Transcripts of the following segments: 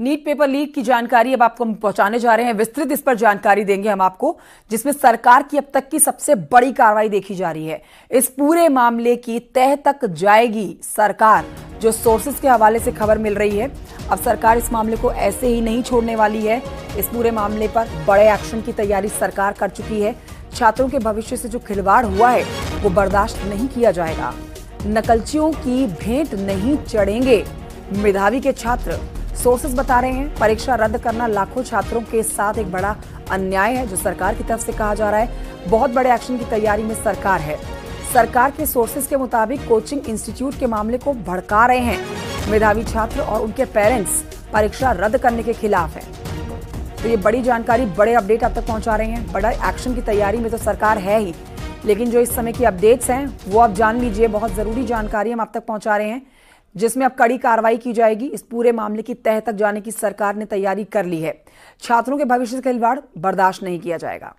NEET paper leak की जानकारी अब आपको पहुंचाने जा रहे हैं। विस्तृत इस पर जानकारी देंगे हम आपको, जिसमें सरकार की अब तक की सबसे बड़ी कार्रवाई देखी जा रही है। इस पूरे मामले की तह तक जाएगी सरकार, जो सोर्सेस के हवाले से खबर मिल रही है। अब सरकार इस मामले को ऐसे ही नहीं छोड़ने वाली है। इस पूरे मामले पर बड़े एक्शन की तैयारी सरकार कर चुकी है। छात्रों के भविष्य से जो खिलवाड़ हुआ है वो बर्दाश्त नहीं किया जाएगा। नकलचियों की भेंट नहीं चढ़ेंगे मेधावी के छात्र। सोर्सेस बता रहे हैं परीक्षा रद्द करना लाखों छात्रों के साथ एक बड़ा अन्याय है, जो सरकार की तरफ से कहा जा रहा है। बहुत बड़े एक्शन की तैयारी में सरकार है। सरकार के सोर्सेस के मुताबिक कोचिंग इंस्टीट्यूट के मामले को भड़का रहे हैं। मेधावी छात्र और उनके पेरेंट्स परीक्षा रद्द करने के खिलाफ हैं। तो ये बड़ी जानकारी, बड़े अपडेट अब तक पहुंचा रहे हैं। बड़ा एक्शन की तैयारी में तो सरकार है ही, लेकिन जो इस समय की अपडेट्स हैं वो आप जान लीजिए। बहुत जरूरी जानकारी हम आप तक पहुंचा रहे हैं, जिसमें अब कड़ी कार्रवाई की जाएगी। इस पूरे मामले की तह तक जाने की सरकार ने तैयारी कर ली है। छात्रों के भविष्य का खिलवाड़ बर्दाश्त नहीं किया जाएगा।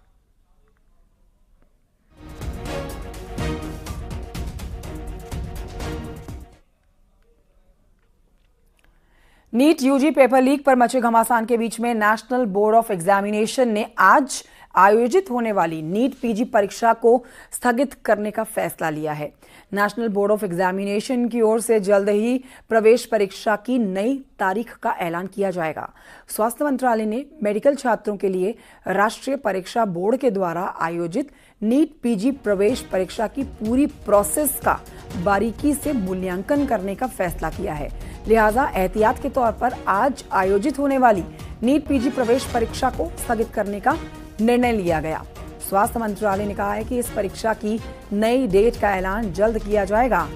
नीट यूजी पेपर लीक पर मचे घमासान के बीच में नेशनल बोर्ड ऑफ एग्जामिनेशन ने आज आयोजित होने वाली नीट पीजी परीक्षा को स्थगित करने का फैसला लिया है। नेशनल बोर्ड ऑफ एग्जामिनेशन की ओर से जल्द ही प्रवेश परीक्षा की नई तारीख का ऐलान किया जाएगा। स्वास्थ्य मंत्रालय ने मेडिकल छात्रों के लिए राष्ट्रीय परीक्षा बोर्ड के द्वारा आयोजित नीट पीजी प्रवेश परीक्षा की पूरी प्रोसेस का बारीकी से मूल्यांकन करने का फैसला किया है। लिहाजा एहतियात के तौर पर आज आयोजित होने वाली नीट पीजी प्रवेश परीक्षा को स्थगित करने का निर्णय लिया गया। स्वास्थ्य मंत्रालय ने कहा है कि इस परीक्षा की नई डेट का ऐलान जल्द किया जाएगा।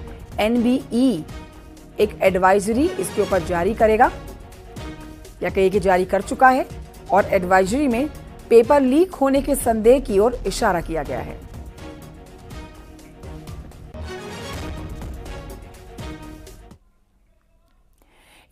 एनबीई एक एडवाइजरी इसके ऊपर जारी करेगा, या कहीं कि जारी कर चुका है, और एडवाइजरी में पेपर लीक होने के संदेह की ओर इशारा किया गया है।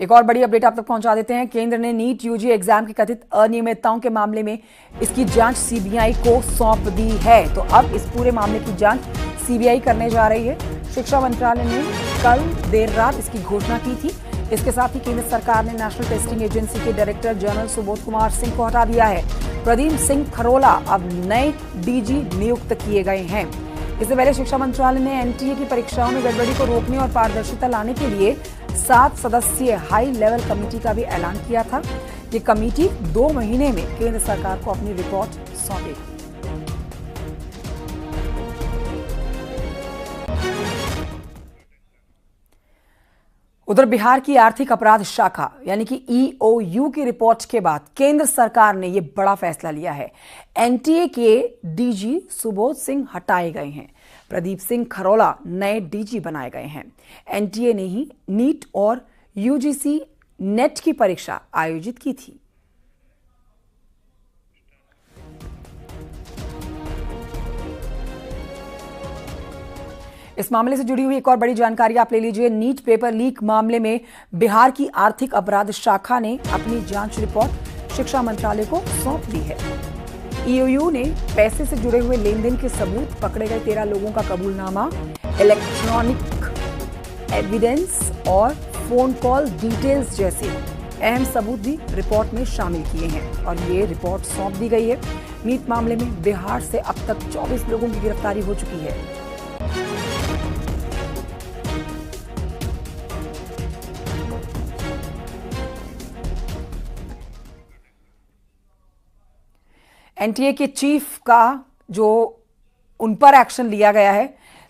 एक और बड़ी अपडेट आप तक पहुंचा देते हैं। केंद्र ने नीट यूजी एग्जाम की कथित अनियमितताओं के मामले में इसकी जांच सीबीआई को सौंप दी है। तो अब इस पूरे मामले की जांच सीबीआई करने जा रही है। शिक्षा मंत्रालय ने कल देर रात इसकी घोषणा की थी। इसके साथ ही केंद्र सरकार ने नेशनल टेस्टिंग एजेंसी के डायरेक्टर जनरल सुबोध कुमार सिंह को हटा दिया है। प्रदीप सिंह खरोला अब नए डीजी नियुक्त किए गए हैं। इससे पहले शिक्षा मंत्रालय ने एनटीए की परीक्षाओं में गड़बड़ी को रोकने और पारदर्शिता लाने के लिए 7 सदस्यीय हाई लेवल कमेटी का भी ऐलान किया था। ये कमेटी 2 महीने में केंद्र सरकार को अपनी रिपोर्ट सौंपेगी। उधर बिहार की आर्थिक अपराध शाखा यानी कि ईओयू की रिपोर्ट के बाद केंद्र सरकार ने यह बड़ा फैसला लिया है। एनटीए के डीजी सुबोध सिंह हटाए गए हैं। प्रदीप सिंह खरोला नए डीजी बनाए गए हैं। एनटीए ने ही नीट और यूजीसी नेट की परीक्षा आयोजित की थी। इस मामले से जुड़ी हुई एक और बड़ी जानकारी आप ले लीजिए। नीट पेपर लीक मामले में बिहार की आर्थिक अपराध शाखा ने अपनी जांच रिपोर्ट शिक्षा मंत्रालय को सौंप दी है। ईओयू ने पैसे से जुड़े हुए लेन देन के सबूत, पकड़े गए 13 लोगों का कबूलनामा, इलेक्ट्रॉनिक एविडेंस और फोन कॉल डिटेल्स जैसे अहम सबूत भी रिपोर्ट में शामिल किए हैं और ये रिपोर्ट सौंप दी गई है। नीट मामले में बिहार से अब तक 24 लोगों की गिरफ्तारी हो चुकी है। एनटीए के चीफ का जो उन पर एक्शन लिया गया है,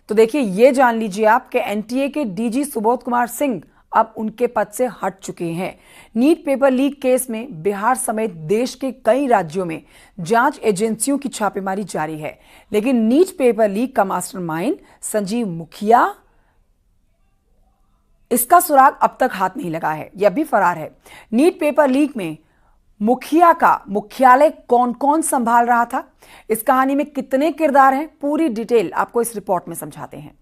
तो देखिए ये जान लीजिए आप कि एनटीए के डीजी सुबोध कुमार सिंह अब उनके पद से हट चुके हैं। नीट पेपर लीक केस में बिहार समेत देश के कई राज्यों में जांच एजेंसियों की छापेमारी जारी है, लेकिन नीट पेपर लीक का मास्टरमाइंड संजीव मुखिया, इसका सुराग अब तक हाथ नहीं लगा है, यह भी फरार है। नीट पेपर लीक में मुखिया का मुख्यालय कौन कौन संभाल रहा था, इस कहानी में कितने किरदार हैं, पूरी डिटेल आपको इस रिपोर्ट में समझाते हैं।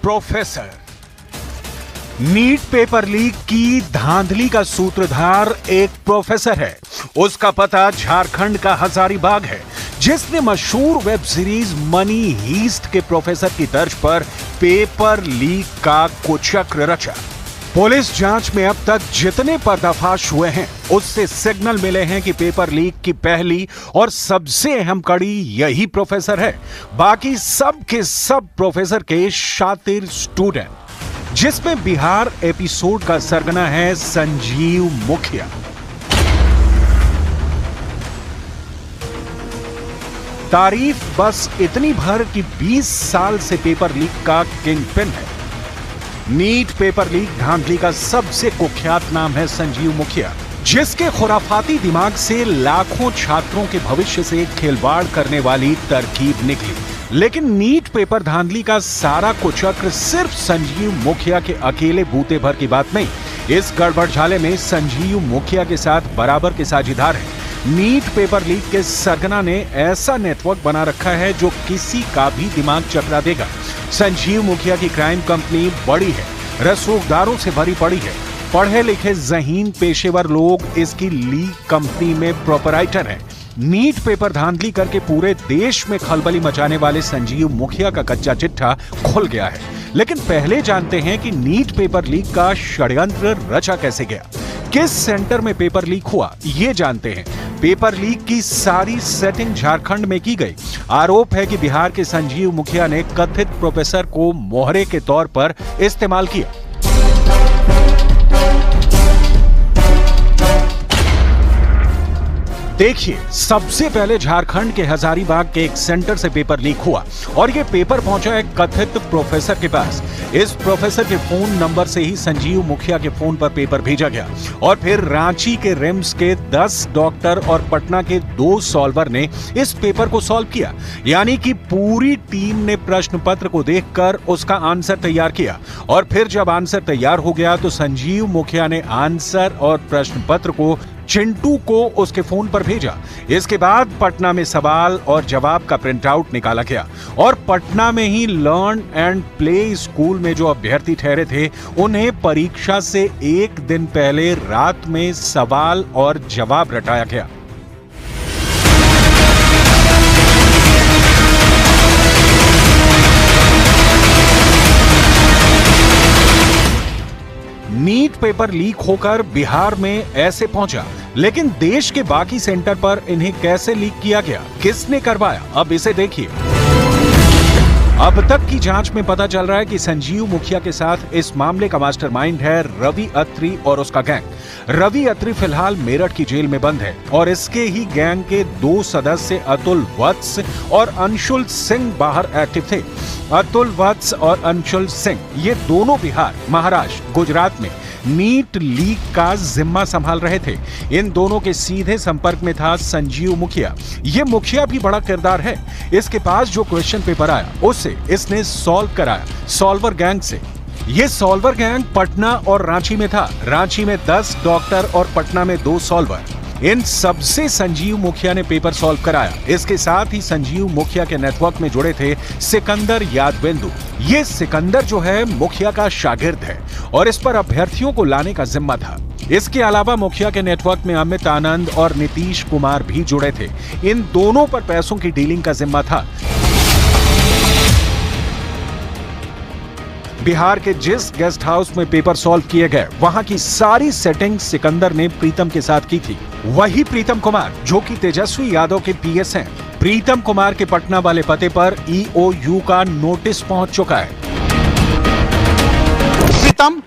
प्रोफेसर, नीट पेपर लीक की धांधली का सूत्रधार एक प्रोफेसर है। उसका पता झारखंड का हजारीबाग है, जिसने मशहूर वेब सीरीज मनी हीस्ट के प्रोफेसर की तर्ज पर पेपर लीक का कुचक्र रचा। पुलिस जांच में अब तक जितने पर्दाफाश हुए हैं, उससे सिग्नल मिले हैं कि पेपर लीक की पहली और सबसे अहम कड़ी यही प्रोफेसर है। बाकी सब के सब प्रोफेसर के शातिर स्टूडेंट, जिसमें बिहार एपिसोड का सरगना है संजीव मुखिया। तारीफ बस इतनी भर कि 20 साल से पेपर लीक का किंग पिन है। नीट पेपर लीक धांधली का सबसे कुख्यात नाम है संजीव मुखिया, जिसके खुराफाती दिमाग से लाखों छात्रों के भविष्य से खिलवाड़ करने वाली तरकीब निकली। लेकिन नीट पेपर धांधली का सारा कुचक्र सिर्फ संजीव मुखिया के अकेले बूते भर की बात नहीं। इस गड़बड़झाले में संजीव मुखिया के साथ बराबर के साझीदार हैं। नीट पेपर लीक के सरगना ने ऐसा नेटवर्क बना रखा है जो किसी का भी दिमाग चकरा देगा। संजीव मुखिया की क्राइम कंपनी बड़ी है, रसूखदारों से भरी पड़ी है। पढ़े लिखे ज़हीन पेशेवर लोग इसकी लीक कंपनी में प्रोपराइटर हैं। नीट पेपर धांधली करके पूरे देश में खलबली मचाने वाले संजीव मुखिया का कच्चा चिट्ठा खुल गया है। लेकिन पहले जानते हैं कि नीट पेपर लीक का षड्यंत्र रचा कैसे गया, किस सेंटर में पेपर लीक हुआ, ये जानते हैं। पेपर लीक की सारी सेटिंग झारखंड में की गई। आरोप है कि बिहार के संजीव मुखिया ने कथित प्रोफेसर को मोहरे के तौर पर इस्तेमाल किया। देखिए, सबसे पहले झारखंड के हजारीबाग के एक सेंटर से पेपर लीक हुआ और यह पेपर पहुंचा एक कथित प्रोफेसर के पास। इस प्रोफेसर के फोन नंबर से ही संजीव मुखिया के फोन पर पेपर भेजा गया और फिर रांची के रिम्स के 10 डॉक्टर और पटना के 2 सॉल्वर ने इस पेपर को सॉल्व किया। यानी कि पूरी टीम ने प्रश्न पत्र को देखकर उसका आंसर तैयार किया और फिर जब आंसर तैयार हो गया तो संजीव मुखिया ने आंसर और प्रश्न पत्र को चिंटू को उसके फोन पर भेजा। इसके बाद पटना में सवाल और जवाब का प्रिंट आउट निकाला गया और पटना में ही लर्न एंड प्ले स्कूल में जो अभ्यर्थी ठहरे थे, उन्हें परीक्षा से एक दिन पहले रात में सवाल और जवाब रटाया गया। नीट पेपर लीक होकर बिहार में ऐसे पहुंचा, लेकिन देश के बाकी सेंटर पर इन्हें कैसे लीक किया गया, किसने करवाया, अब इसे देखिए। अब तक की जांच में पता चल रहा है कि संजीव मुखिया के साथ इस मामले का मास्टरमाइंड है रवि अत्री और उसका गैंग। रवि अत्री फिलहाल मेरठ की जेल में बंद है और इसके ही गैंग के 2 सदस्य अतुल वत्स और अंशुल सिंह बाहर एक्टिव थे। अतुल वत्स और अंशुल सिंह ये दोनों बिहार, महाराष्ट्र, गुजरात में नीट लीक का जिम्मा संभाल रहे थे। इन दोनों के सीधे संपर्क में था संजीव मुखिया। ये मुखिया भी बड़ा किरदार है। इसके पास जो क्वेश्चन पेपर आया उसे इसने सॉल्व कराया सॉल्वर गैंग से। ये सॉल्वर गैंग पटना और रांची में था। रांची में 10 डॉक्टर और पटना में 2 सॉल्वर। इन सबसे संजीव मुखिया ने पेपर सॉल्व कराया। इसके साथ ही संजीव मुखिया के नेटवर्क में जुड़े थे सिकंदर यादवेंदु। ये सिकंदर जो है मुखिया का शागिर्द है और इस पर अभ्यर्थियों को लाने का जिम्मा था। इसके अलावा मुखिया के नेटवर्क में अमित आनंद और नीतीश कुमार भी जुड़े थे। इन दोनों पर पैसों की डीलिंग का जिम्मा था। बिहार के जिस गेस्ट हाउस में पेपर सॉल्व किए गए, वहां की सारी सेटिंग सिकंदर ने प्रीतम के साथ की थी। वही प्रीतम कुमार जो कि तेजस्वी यादव के पीएस हैं। प्रीतम कुमार के पटना वाले पते पर ईओयू का नोटिस पहुंच चुका है। प्रीतम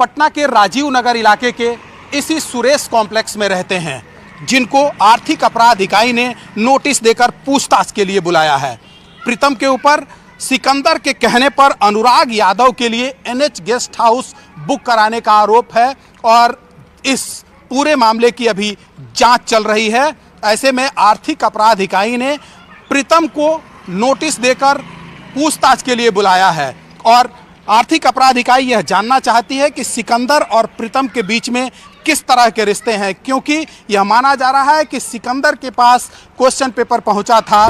पटना के राजीव नगर इलाके के इसी सुरेश कॉम्प्लेक्स में रहते हैं, जिनको आर्थिक अपराध इकाई ने नोटिस देकर पूछताछ के लिए बुलाया है। प्रीतम के ऊपर सिकंदर के कहने पर अनुराग यादव के लिए एनएच गेस्ट हाउस बुक कराने का आरोप है और इस पूरे मामले की अभी जांच चल रही है। ऐसे में आर्थिक अपराध इकाई ने प्रीतम को नोटिस देकर पूछताछ के लिए बुलाया है और आर्थिक अपराध इकाई यह जानना चाहती है कि सिकंदर और प्रीतम के बीच में किस तरह के रिश्ते हैं, क्योंकि यह माना जा रहा है कि सिकंदर के पास क्वेश्चन पेपर पहुंचा था।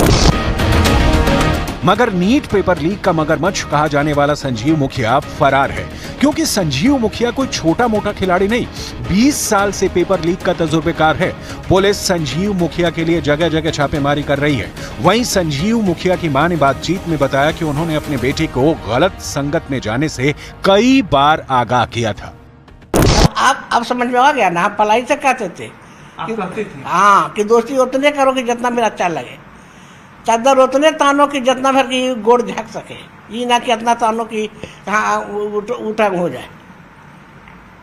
मगर नीट पेपर लीक का मगरमच्छ कहा जाने वाला संजीव मुखिया फरार है, क्योंकि संजीव मुखिया कोई छोटा मोटा खिलाड़ी नहीं, 20 साल से पेपर लीक का तजुर्बेकार है। पुलिस संजीव मुखिया के लिए जगह जगह छापेमारी कर रही है। वहीं संजीव मुखिया की मां ने बातचीत में बताया कि उन्होंने अपने बेटे को गलत संगत में जाने से कई बार आगाह किया था। अब समझ में आ गया ना, आप पलाई से कहते थे हाँ कि दोस्ती उतने करो कि जितना मेरा अच्छा लगे, चादर उतने तानो कि जितना भर की गोड़ झक सके, ये ना कि इतना तानो कि हाँ उठा हो जाए।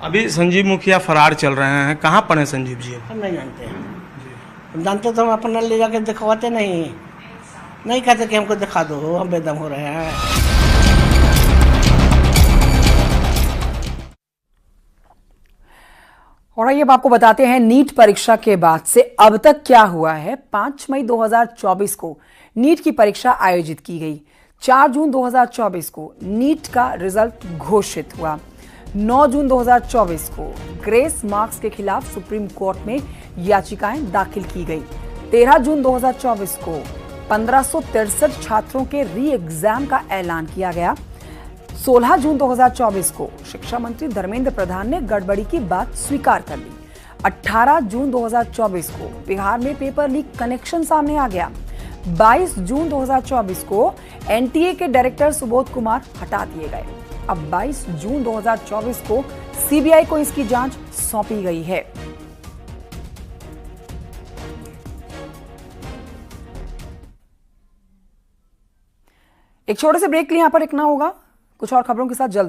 अभी संजीव मुखिया फरार चल रहे हैं, कहाँ पर हैं संजीव जी? हम नहीं जानते हैं, जानते तो हम अपना ले जाके दिखवाते नहीं कहते कि हमको दिखा दो, हम बेदम हो रहे हैं। और आइए अब आपको बताते हैं नीट परीक्षा के बाद से अब तक क्या हुआ है। 5 मई 2024 को नीट की परीक्षा आयोजित की गई। 4 जून 2024 को नीट का रिजल्ट घोषित हुआ। 9 जून 2024 को ग्रेस मार्क्स के खिलाफ सुप्रीम कोर्ट में याचिकाएं दाखिल की गई। 13 जून 2024 को 1563 छात्रों के री एग्जाम का ऐलान किया गया। 16 जून 2024 को शिक्षा मंत्री धर्मेंद्र प्रधान ने गड़बड़ी की बात स्वीकार कर ली। 18 जून 2024 को बिहार में पेपर लीक कनेक्शन सामने आ गया। 22 जून 2024 को एनटीए के डायरेक्टर सुबोध कुमार हटा दिए गए। अब 22 जून 2024 को सीबीआई को इसकी जांच सौंपी गई है। एक छोटे से ब्रेक के लिए यहां पर रुकना होगा, कुछ और खबरों के साथ जल्द